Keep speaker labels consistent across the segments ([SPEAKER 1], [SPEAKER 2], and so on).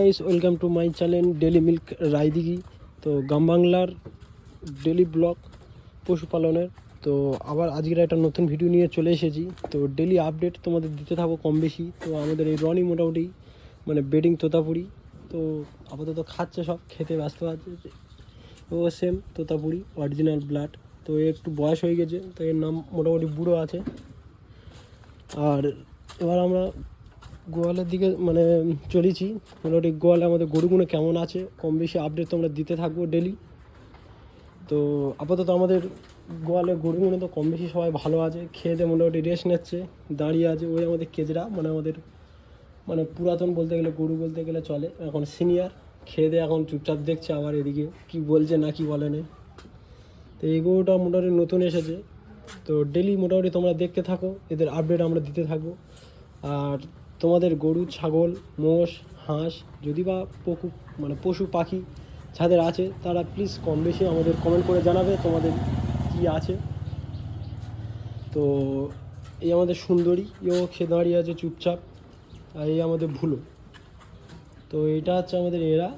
[SPEAKER 1] Guys, welcome to my channel daily milk Raidighi. তো গ্রাম বাংলার ডেলি ব্লগ পশুপালনের। তো আবার আজকের একটা নতুন ভিডিও নিয়ে চলে এসেছি। তো ডেলি আপডেট তোমাদের দিতে থাকবো কম বেশি। তো আমাদের এই রনি মোটামুটি মানে বেডিং তোতাপুরি তো আপাতত খাচ্ছে, সব খেতে ব্যস্ত আছে। ও সেম তোতাপুরি অরিজিনাল ব্লাড। তো একটু বয়স হয়ে গেছে, তো এর নাম মোটামুটি বুড়ো আছে। আর এবার আমরা গোয়ালের দিকে মানে চলেছি। মোটামুটি গোয়ালে আমাদের গরুগুলো কেমন আছে কম বেশি আপডেট তোমরা দিতে থাকবো ডেলি। তো আপাতত আমাদের গোয়ালের গরুগুলো তো কম বেশি সবাই ভালো আছে, খেয়ে দিয়ে মোটামুটি রেস্ট নিচ্ছে, দাঁড়িয়ে আছে। ওই আমাদের কেজরা মানে আমাদের মানে পুরাতন বলতে গেলে গরু বলতে গেলে চলে, এখন সিনিয়র, খেয়ে দিয়ে এখন চুপচাপ দেখছে আবার এদিকে কি বলছে না কি বলে না। তো এই গরুটা মোটামুটি নতুন এসেছে। তো ডেলি মোটামুটি তোমরা দেখতে থাকো, এদের আপডেট আমরা দিতে থাকবো। আর তোমাদের গরু, ছাগল, মোষ, হাঁস যদি বা পশু পাখি যাদের আছে তারা প্লিজ কম বেশি আমাদের কমেন্ট করে জানাবে তোমাদের কি আছে। তো এই আমাদের সুন্দরী, এও খেয়ে দাঁড়িয়ে আছে চুপচাপ। আর এই আমাদের ভুলো। তো এটা হচ্ছে আমাদের এরা।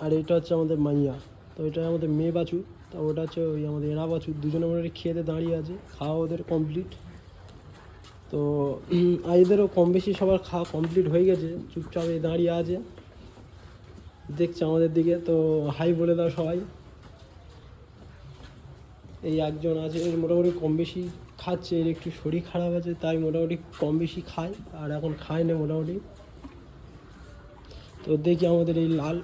[SPEAKER 1] আর এটা হচ্ছে আমাদের মাইয়া। তো এটা আমাদের মেয়ে বাছুর। তো ওটা হচ্ছে ওই আমাদের এরা বাছুর। দুজনে মোটামুটি খেতে দাঁড়িয়ে আছে, খাওয়া ওদের কমপ্লিট। তো এদেরও কম বেশি সবার খাওয়া কমপ্লিট হয়ে গেছে, চুপচাপ এই দাঁড়িয়ে আছে, দেখছে আমাদের দিকে। তো হাই বলে দাও সবাই। এই একজন আছে, এর মোটামুটি কম বেশি খাচ্ছে, এর একটু শরীর খারাপ আছে তাই মোটামুটি কম বেশি খায়, আর এখন খায় না মোটামুটি। তো দেখি আমাদের এই লাল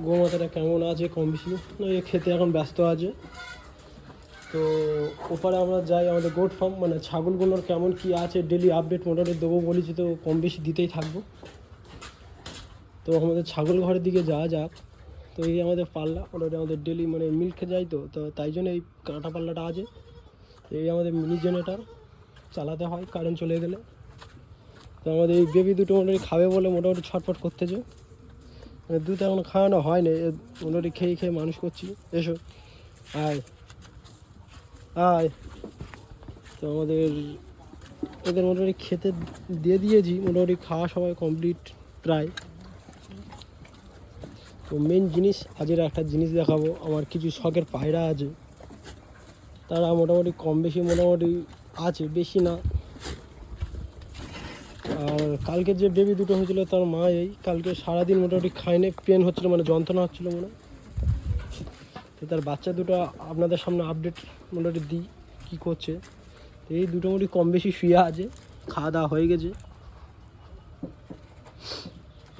[SPEAKER 1] গোমাতাটা কেমন আছে কম বেশি। এ খেতে এখন ব্যস্ত আছে। তো ওপারে আমরা যাই আমাদের গোট ফার্ম মানে ছাগলগুলোর কেমন কি আছে ডেলি আপডেট মোটামুটি দেবো বলেছি, তো কম বেশি দিতেই থাকবো। তো আমাদের ছাগল ঘরের দিকে যাওয়া যাক। তো এই আমাদের পাল্লা, ওটা আমাদের ডেলি মানে মিল্কে যাই, তো তো তাই জন্য এই কাঁটা পাল্লাটা আছে। এই আমাদের মিনি জেনারেটার চালাতে হয় কারেন্ট চলে গেলে। তো আমাদের এই বেবি দুটো মোটামুটি খাবে বলে মোটামুটি ছটফট করতেছে, মানে দুধ এখনো খাওয়ানো হয় না, মোটামুটি খেয়ে খেয়ে মানুষ করছি। এসো, আয় আয়। তো আমাদের এদের মোটামুটি খেতে দিয়ে দিয়েছি, মোটামুটি খাওয়া সবাই কমপ্লিট প্রায়। তো মেন জিনিস, আজের একটা জিনিস দেখাবো। আমার কিছু শখের পায়রা আছে, তারা মোটামুটি কম বেশি মোটামুটি আছে, বেশি না। আর কালকে যে বেবি দুটো হয়েছিলো তার মা এই কালকে সারাদিন মোটামুটি খায়নি, পেন হচ্ছিলো মানে যন্ত্রণা হচ্ছিলো মনে। তো তার বাচ্চা দুটো আপনাদের সামনে আপডেট মোটামুটি দিই কী করছে। তো এই দুটো মোটামুটি কম বেশি শুয়ে আছে, খাওয়া দাওয়া হয়ে গেছে,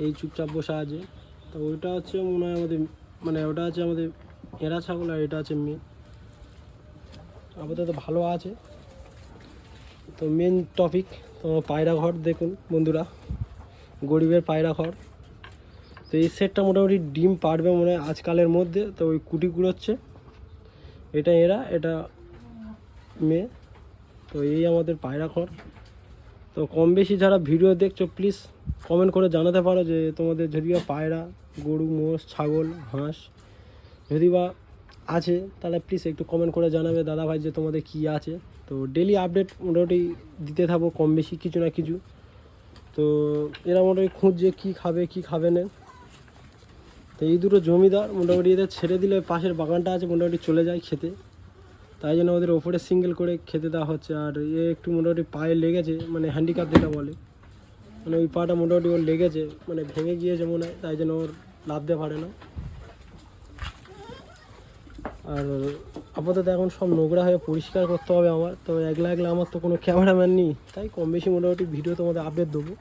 [SPEAKER 1] এই চুপচাপ বসা আছে। তো ওইটা হচ্ছে মনে হয় আমাদের মানে ওটা আছে আমাদের এরা ছাগল, আর এটা আছে মেয়ে। আপাতত ভালো আছে। তো মেন টপিক তো পায়রা ঘর দেখুন বন্ধুরা, গরিবের পায়রা ঘর। তো এই সেটটা মোটামুটি ডিম পাড়বে মনে হয় আজকালের মধ্যে। তো ওই কুটি কুড়োচ্ছে, এটা এরা, এটা মেয়ে। তো এই আমাদের পায়রা ঘর। তো কম বেশি যারা ভিডিও দেখছো প্লিজ কমেন্ট করে জানাতে পারো যে তোমাদের যদি বা পায়রা, গরু, মোষ, ছাগল, হাঁস যদি বা আছে তাহলে প্লিজ একটু কমেন্ট করে জানাবে দাদা ভাই যে তোমাদের কী আছে। তো ডেলি আপডেট মোটামুটি দিতে থাকবো কম বেশি কিছু না কিছু। তো এরা মোটামুটি খুঁজছে কী খাবে কী খাবে না। তো এই দুটো জমিদার মোটামুটি এদের ছেড়ে দিলে পাশের বাগানটা আছে মোটামুটি চলে যায় খেতে, তাই জন্য ওদের ওপরে সিঙ্গেল করে খেতে দেওয়া হচ্ছে। আর এ একটু মোটামুটি পায়ে লেগেছে, মানে হ্যান্ডিক্যাপ যেটা বলে, মানে ওই পাটা মোটামুটি ওর লেগেছে, মানে ভেঙে গিয়েছে মনে হয়, তাই জন্য ওর লাফতে পারে না। আর আপাতত এখন সব নোংরা হয়ে পরিষ্কার করতে হবে আমার। তো একলা একলা আমার তো কোনো ক্যামেরাম্যান নেই, তাই কম বেশি মোটামুটি ভিডিও তোমাদের আপডেট দেবো।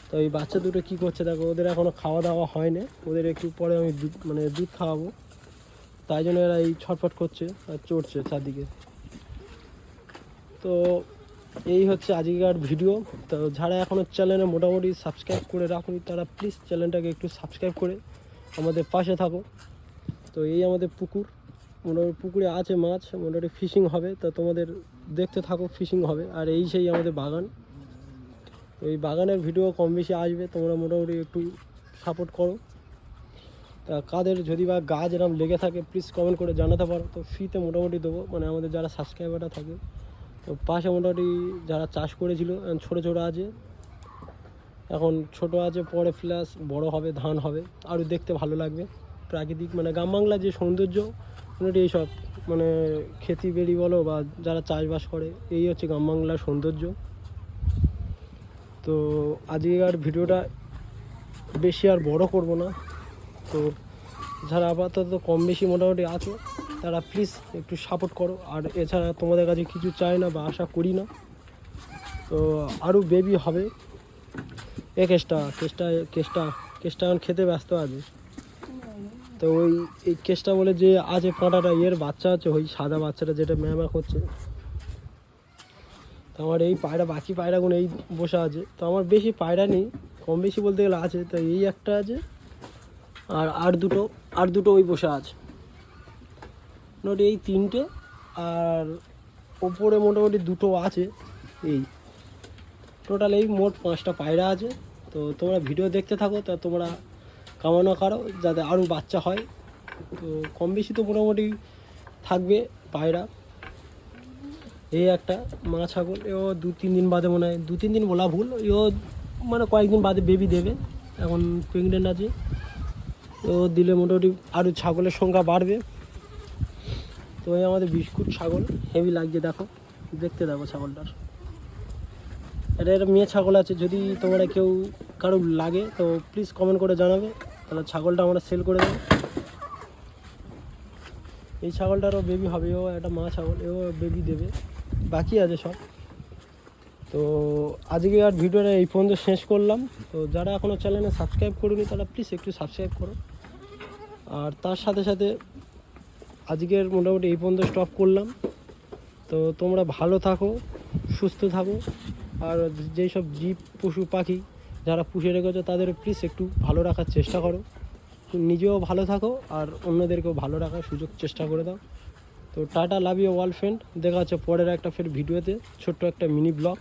[SPEAKER 1] তো এই বাচ্চা দুটো কী করছে দেখো, ওদের এখনও খাওয়া দাওয়া হয় না, ওদের একটু পরে আমি দুধ খাওয়াবো, তাই জন্য এরা এই ছটফট করছে আর চড়ছে চারদিকে। তো এই হচ্ছে আজকের ভিডিও। তো যারা এখনও চ্যানেলে মোটামুটি সাবস্ক্রাইব করে রাখুন তারা প্লিজ চ্যানেলটাকে একটু সাবস্ক্রাইব করে আমাদের পাশে থাকো। তো এই আমাদের পুকুর, মোটামুটি পুকুরে আছে মাছ, মোটামুটি ফিশিং হবে, তা তোমাদের দেখতে থাকো ফিশিং হবে। আর এই সেই আমাদের বাগান, এই বাগানের ভিডিও কম বেশি আসবে, তোমরা মোটামুটি একটু সাপোর্ট করো। তা কাদের যদি বা গাছ এরকম লেগে থাকে প্লিজ কমেন্ট করে জানাতে পারো। তো ফ্রিতে মোটামুটি দেবো, মানে আমাদের যারা সাবস্ক্রাইবারটা থাকে। তো পাশে মোটামুটি যারা চাষ করেছিল ছোটো ছোটো আছে, এখন ছোট আছে, পরে প্লাস বড় হবে, ধান হবে, আরও দেখতে ভালো লাগবে। প্রাকৃতিক মানে গ্রাম বাংলার যে সৌন্দর্য মোটামুটি এইসব মানে খেতি বেড়ি বলো বা যারা চাষবাস করে, এই হচ্ছে গ্রাম বাংলার সৌন্দর্য। তো আজকের ভিডিওটা বেশি আর বড় করব না। তো যারা আপাতত কম বেশি মোটামুটি আছে তারা প্লিজ একটু সাপোর্ট করো। আর এছাড়া তোমাদের কাছে কিছু চাই না বা আশা করি না। তো আরও বেবি হবে। কেসটা এখন খেতে ব্যস্ত আছে। তো এই কেসটা বলে যে আছে পাঁটাটা, এর বাচ্চা আছে, ওই সাদা বাচ্চাটা যেটা ম্যামা করছে। তো আমার এই পায়রা, বাকি পায়রাগুলো এই বসে আছে। তো আমার বেশি পায়রা নেই, কম বেশি বলতে গেলে আছে। তো এই একটা আছে, আর দুটো ওই বসে আছে। মোটামুটি এই তিনটে, আর ওপরে মোটামুটি দুটো আছে। এই টোটাল এই মোট 5টা পায়রা আছে। তো তোমরা ভিডিও দেখতে থাকো, তা তোমরা কামনা করো যাতে আরও বাচ্চা হয়। তো কম বেশি তো মোটামুটি থাকবে পায়রা। এই একটা মা ছাগল, এও 2-3 দিন বাদে, মনে হয় 2-3 দিন বলা ভুল, এও মানে কয়েকদিন বাদে বেবি দেবে। এখন প্রেগনেন্ট আছে, তো দিলে মোটামুটি আরও ছাগলের সংখ্যা বাড়বে। তো এই আমাদের বিস্কুট ছাগল, হেভি লাগছে, দেখতে দেখো ছাগলটার। এটা মেয়ে ছাগল আছে, যদি তোমরা কেউ কারো লাগে তো প্লিজ কমেন্ট করে জানাবে, তাহলে ছাগলটা আমরা সেল করে দেবো। এই ছাগলটারও বেবি হবে, ও একটা মা ছাগল, এও বেবি দেবে, বাকি আছে সব। তো আজকে আর ভিডিওটা এই পর্যন্ত শেষ করলাম। তো যারা এখনও চ্যানেলে সাবস্ক্রাইব করুনি তারা প্লিজ একটু সাবস্ক্রাইব করো। আর তার সাথে সাথে আজকের মোটামুটি এই পর্যন্ত স্টপ করলাম। তো তোমরা ভালো থাকো, সুস্থ থাকো। আর যেই সব জীব পশু পাখি যারা পুষে রেখেছো তাদের প্লিজ একটু ভালো রাখার চেষ্টা করো। নিজেও ভালো থাকো আর অন্যদেরকেও ভালো রাখার সুযোগ চেষ্টা করে দাও। তো tata, love you all friend. দেখা হচ্ছে পরের একটা ফের ভিডিওতে, ছোট্ট একটা মিনি ব্লগ।